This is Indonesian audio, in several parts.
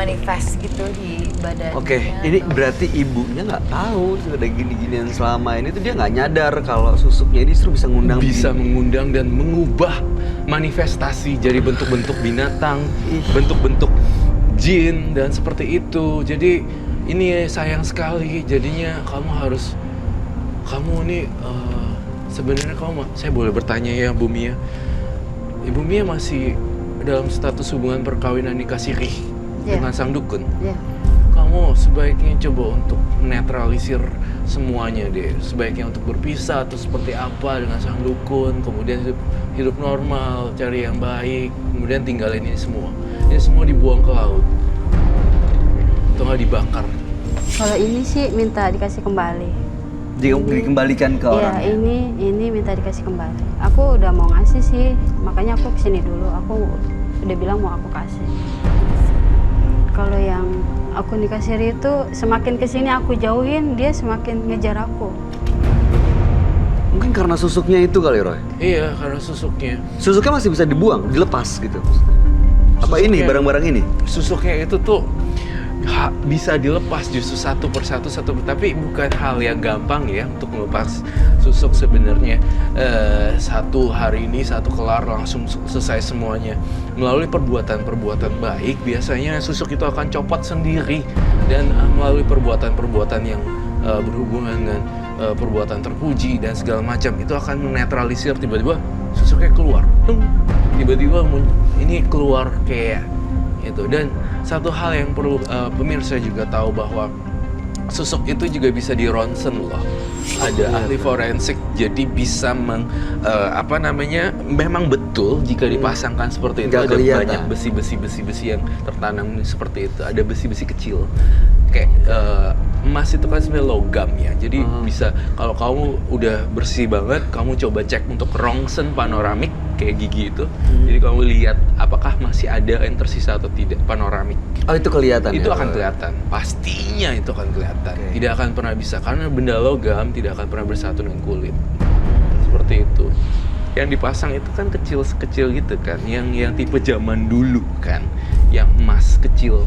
manifest gitu di badannya. Oke, ini berarti ibunya nggak tahu ada gini-ginian selama ini tuh dia nggak nyadar kalau susuknya ini justru bisa ngundang mengundang dan mengubah manifestasi jadi bentuk-bentuk binatang, bentuk-bentuk jin dan seperti itu. Jadi ini sayang sekali. Jadinya kamu ini sebenarnya saya boleh bertanya ya Bu Mia? Ibu Mia masih dalam status hubungan perkawinan nikah sirih dengan sang dukun. Kamu sebaiknya coba untuk menetralisir semuanya deh. Sebaiknya untuk berpisah atau seperti apa dengan sang dukun, kemudian hidup normal, cari yang baik, kemudian tinggalin ini semua. Ini semua dibuang ke laut atau nggak dibakar. Kalau ini sih minta dikasih kembali. Dikembalikan ke orang. Iya, ini minta dikasih kembali. Aku udah mau ngasih sih, makanya aku kesini dulu. Aku udah bilang mau aku kasih. Kalau yang aku nikah siri itu semakin kesini aku jauhin, dia semakin ngejar aku. Mungkin karena susuknya itu kali, Roy? Iya, karena susuknya. Susuknya masih bisa dibuang, dilepas gitu. Apa ini, barang-barang ini? Susuknya itu tuh bisa dilepas justru satu persatu, tapi bukan hal yang gampang ya untuk melepas susuk sebenarnya. Satu hari ini, satu kelar langsung selesai semuanya. Melalui perbuatan-perbuatan baik, biasanya susuk itu akan copot sendiri. Dan melalui perbuatan-perbuatan yang berhubungan dengan perbuatan terpuji dan segala macam, itu akan menetralisir. Tiba-tiba susuknya keluar, tiba-tiba ini keluar kayak itu. Dan satu hal yang perlu pemirsa juga tahu bahwa susuk itu juga bisa di ronsen loh. Ada ahli forensik, jadi bisa memang betul jika dipasangkan seperti itu. Ada banyak besi-besi yang tertanam seperti itu. Ada besi-besi kecil kayak emas itu kan sebenarnya logam ya. Jadi bisa, kalau kamu udah bersih banget, kamu coba cek untuk rongsen panoramik kayak gigi itu. Jadi kamu lihat apakah masih ada yang tersisa atau tidak panoramik. Oh, itu kelihatan. Itu ya? akan kelihatan. Pastinya itu akan kelihatan. Tidak akan pernah bisa, karena benda logam tidak akan pernah bersatu dengan kulit. Seperti itu. Yang dipasang itu kan kecil-kecil gitu kan, yang tipe zaman dulu kan, yang emas kecil.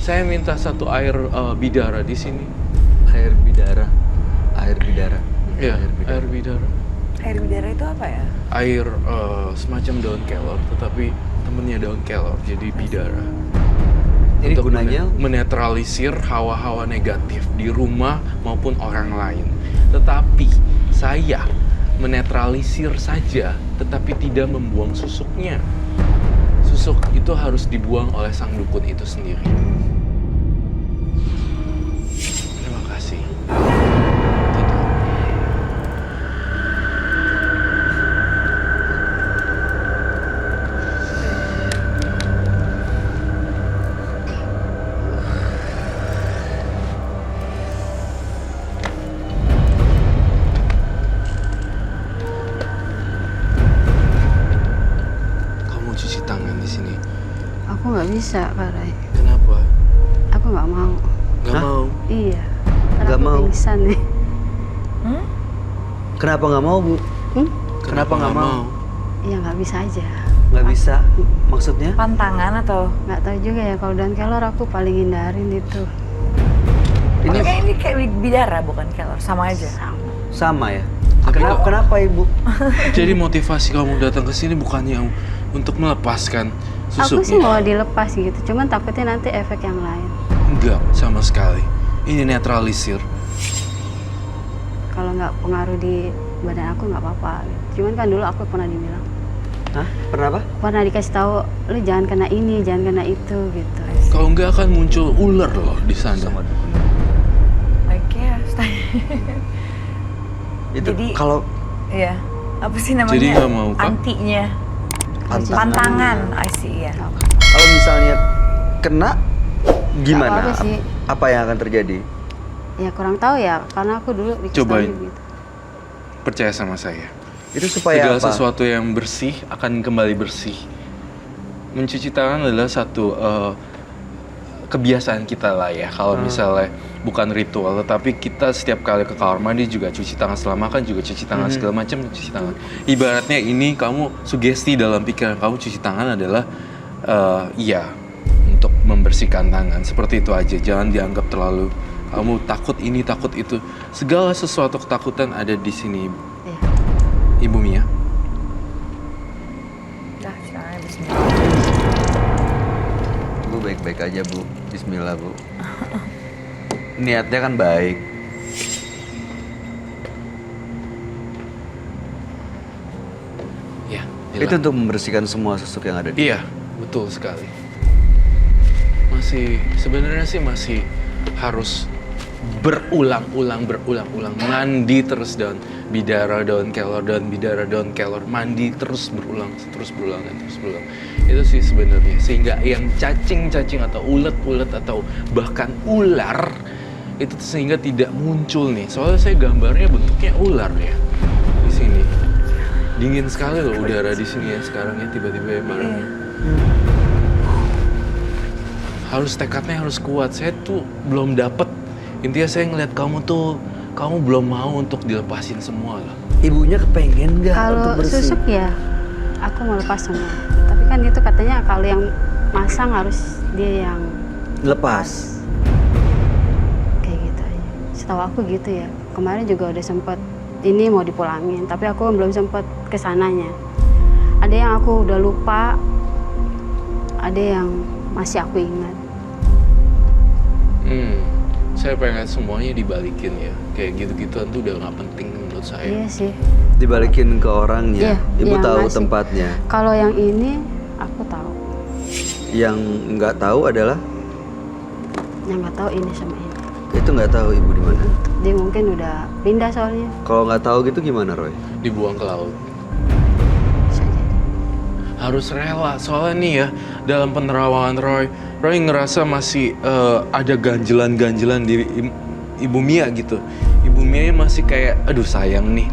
Saya minta satu air bidara di sini. Air bidara. Iya, air bidara. Air bidara itu apa ya? Air semacam daun kelor, tetapi temennya daun kelor, jadi bidara. Ini Untuk gunanya menetralisir hawa-hawa negatif di rumah maupun orang lain. Tetapi saya menetralisir saja, tetapi tidak membuang susuknya. Susuk itu harus dibuang oleh sang dukun itu sendiri. Terima kasih. Tidak. Kamu cuci tangan di sini. Aku nggak bisa, Kak Ray. Kenapa? Aku nggak mau. Nggak mau? Iya. Nggak Aku mau? pingsan nih. Kenapa nggak mau, Bu? Kenapa nggak mau? Iya, nggak bisa aja. Nggak bisa? Maksudnya? Pantangan atau? Nggak tahu juga ya, kalau daun kelor aku paling hindarin itu. Ini kayak bidara bukan kelor, sama aja. Sama ya? Tapi Kenapa, Ibu? Jadi motivasi kamu datang ke sini bukannya untuk melepaskan susuknya? Aku sih mau dilepas gitu, cuman takutnya nanti efek yang lain. Enggak, sama sekali. Ini netralisir. Kalau nggak pengaruh di badan aku nggak apa-apa. Cuman kan dulu aku pernah dibilang, Hah? Pernah apa? pernah dikasih tahu, lu jangan kena ini, jangan kena itu gitu. Kalau enggak akan muncul ular loh di sana. Sama dukun. I guess. Itu Jadi- kalau Iya. Apa sih namanya? Jadi nggak mau, Kak? Antinya. Pantangan. Pantangan. I see ya. kalau misalnya kena gimana? Nggak apa-apa sih. Apa yang akan terjadi? Ya kurang tahu ya, karena aku dulu dikasih Cobain. tahu gitu. Percaya sama saya. Itu supaya Segala apa? sesuatu yang bersih akan kembali bersih. Mencuci tangan adalah satu kebiasaan kita lah ya. Kalau misalnya bukan ritual, tetapi kita setiap kali ke kamar mandi juga cuci tangan, setelah makan juga cuci tangan, segala macam cuci tangan. Ibaratnya ini kamu sugesti dalam pikiran kamu, cuci tangan adalah iya, untuk membersihkan tangan. Seperti itu aja, jangan dianggap terlalu kamu takut ini, takut itu. Segala sesuatu ketakutan ada di sini, Iya. Ibu Mia. Dah, sekarang bismillah. Bu baik-baik aja Bu, bismillah Bu. Niatnya kan baik. Ya, Itu untuk membersihkan semua susuk yang ada di. Iya, betul sekali. Sebenarnya sih masih harus berulang-ulang mandi terus daun bidara, daun kelor, mandi terus berulang dan terus berulang. Itu sih sebenarnya, sehingga yang cacing atau ulet atau bahkan ular itu sehingga tidak muncul nih. Soalnya saya gambarnya bentuknya ular ya di sini. Dingin sekali loh udara di sini ya sekarang ya, tiba-tiba ya barangnya. Harus tekadnya harus kuat. Saya tuh belum dapet. Intinya saya ngeliat kamu tuh, kamu belum mau untuk dilepasin semua lah. Ibunya kepengen nggak Kalau untuk bersih? susuk ya, aku mau lepas semua. Tapi kan itu katanya kalau yang masang harus dia yang Lepas. kayak gitu aja. Setahu aku gitu ya. Kemarin juga udah sempet ini mau dipulangin, tapi aku belum sempet kesananya. Ada yang aku udah lupa, ada yang masih aku ingat. Saya pengen semuanya dibalikin ya. Kayak gitu-gituan tuh udah nggak penting menurut saya. Iya sih. Dibalikin ke orangnya. Iya, Ibu yang tahu ngasih. tempatnya. Kalau yang ini aku tahu. Yang nggak tahu adalah Yang nggak tahu ini sama ini. itu nggak tahu ibu di mana. Dia mungkin udah pindah soalnya. Kalau nggak tahu gitu gimana Roy? Dibuang ke laut. Bisa jadi. Harus rela. Soalnya nih ya, dalam penerawangan Roy ngerasa masih ada ganjelan-ganjelan di Ibu Mia gitu. Ibu Mia masih kayak, aduh sayang nih.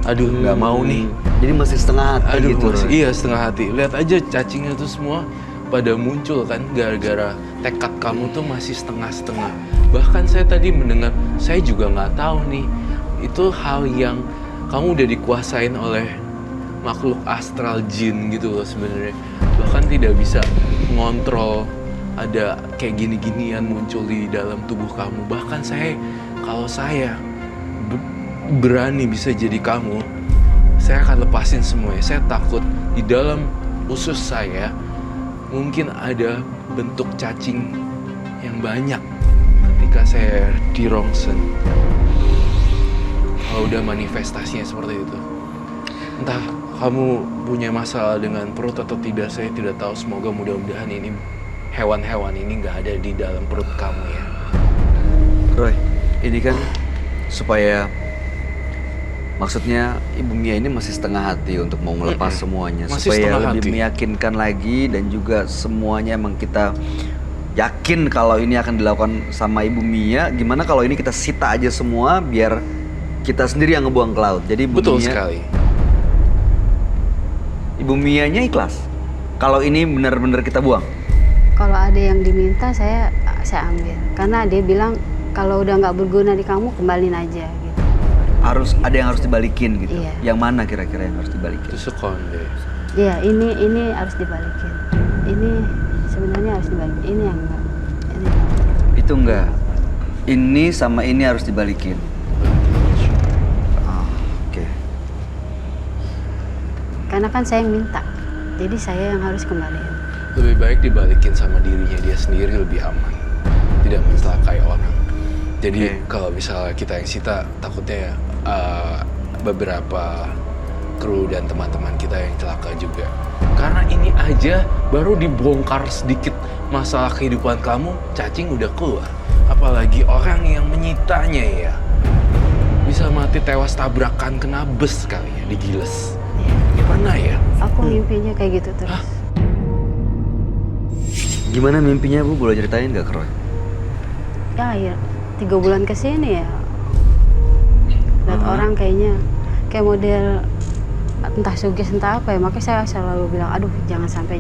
Aduh nggak mau nih. Jadi masih setengah hati Aduh, gitu Roy. iya setengah hati. Lihat aja cacingnya tuh semua pada muncul kan gara-gara tekad kamu tuh masih setengah-setengah. Bahkan saya tadi mendengar, saya juga nggak tahu nih. Itu hal yang kamu udah dikuasain oleh makhluk astral jin gitu loh sebenarnya. Bahkan tidak bisa ngontrol ada kayak gini-ginian muncul di dalam tubuh kamu. Bahkan kalau saya berani bisa jadi kamu, saya akan lepasin semuanya. Saya takut di dalam usus saya mungkin ada bentuk cacing yang banyak ketika saya di rongsen. Kalau udah manifestasinya seperti itu. Entah kamu punya masalah dengan perut atau tidak, saya tidak tahu. Semoga mudah-mudahan ini hewan-hewan ini nggak ada di dalam perut kamu ya. Roy, ini kan supaya maksudnya Ibu Mia ini masih setengah hati untuk mau melepas semuanya. Masih Supaya setengah lebih hati. meyakinkan lagi dan juga semuanya emang kita yakin kalau ini akan dilakukan sama Ibu Mia. Gimana kalau ini kita sita aja semua biar kita sendiri yang ngebuang ke laut. Jadi Betul bunyinya, sekali. Ibu Mianya ikhlas. Kalau ini benar-benar kita buang. Kalau ada yang diminta saya ambil. Karena dia bilang kalau udah nggak berguna di kamu kembaliin aja gitu. Ada yang harus dibalikin gitu. Iya. Yang mana kira-kira yang harus dibalikin? Itu sekonde. Iya, ini harus dibalikin. Ini sebenarnya harus dibalikin. Ini yang enggak. Ini yang enggak. Itu enggak. Ini sama ini harus dibalikin. Oke. Karena kan saya yang minta. Jadi saya yang harus kembaliin. Lebih baik dibalikin sama dirinya dia sendiri, lebih aman. Tidak mencelakai orang. Jadi kalau misalnya kita yang sita, takutnya beberapa kru dan teman-teman kita yang celaka juga. Karena ini aja baru dibongkar sedikit masalah kehidupan kamu, cacing udah keluar. Apalagi orang yang menyitanya ya. Bisa mati tewas tabrakan kena bus kali ya, digiles. Gimana ya? Aku mimpinya kayak gitu terus. Gimana mimpinya Bu? Boleh ceritain nggak ke Roy? Ya, 3 bulan kesini ya. Lihat orang kayaknya kayak model entah sugis entah apa ya. Makanya saya selalu bilang, aduh jangan sampai.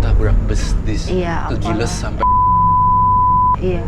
Tabrak bus Iya, kegiles apalah. sampai Iya.